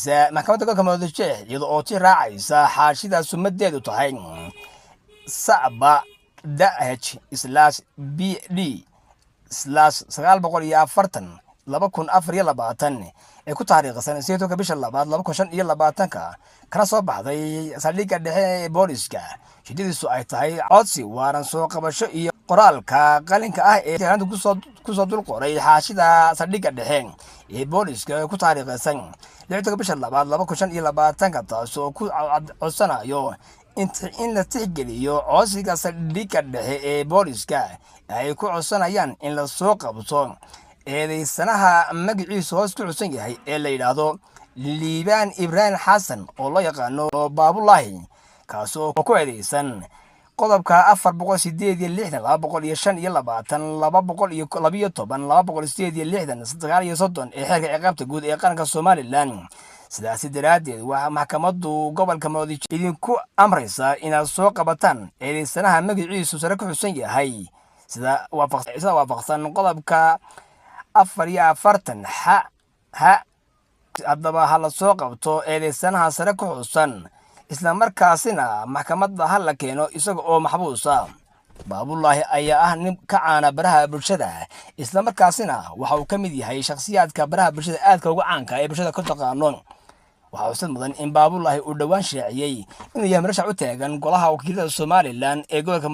sheegaysa maxkamadda gobolka Muqdisho iyadoo oo tii raacaysa xaashida sumadeedu tahay sacba DH/BD/940 2024 ee ku taariikhsan 8 bisha 2 2025 kana soo baxday saldhigga dhexe ee booliska shidadiisu ay tahay codsi waaran soo qabasho iyo qoraalka qalinka ah ee tirada ku soo dul qoray xaashida saldhigga dhexe ee booliska ku taariikhsan 6 bisha 2 2025 taasoo ku codsanayo in la tixgeliyo codsiga saldhigga dhexe ee booliska ay ku codsanayaan in la soo qabto eedeysanaha magaciisu hoos ku xusan yahay ee la yiraahdo Liibaan Ibrahim Xasan oo loo yaqaano Baabulaahi kaasoo ku eedeysan qodobka 486 225 ee xeerka ciqaabta guud ee qaranka Soomaaliland. sidaas daraadeed waxa maxkamaddu gobolka Muqdisho idinku amraysa inaad soo qabataan eedeysanaha magaciisu sare ku xusan yahay sida waafaqsan qodobka 44 haddaba hala soo qabto eedeysanaha sare ku xusan isla markaasina maxkamadda hala keeno isaga oo maxbuusa. Baabulaahi ayaa ah nin ka caana baraha bulshada isla markaasina waxa uu ka mid yahay shakhsiyaadka baraha bulshada aadka ugu caanka ee bulshada ku taqaano. waxa uu mudan in Baabulaahi uu dhawaan shaaciyay inuu yahay murashax u taagan golaha wakiilada Soomaaliland ee gobolka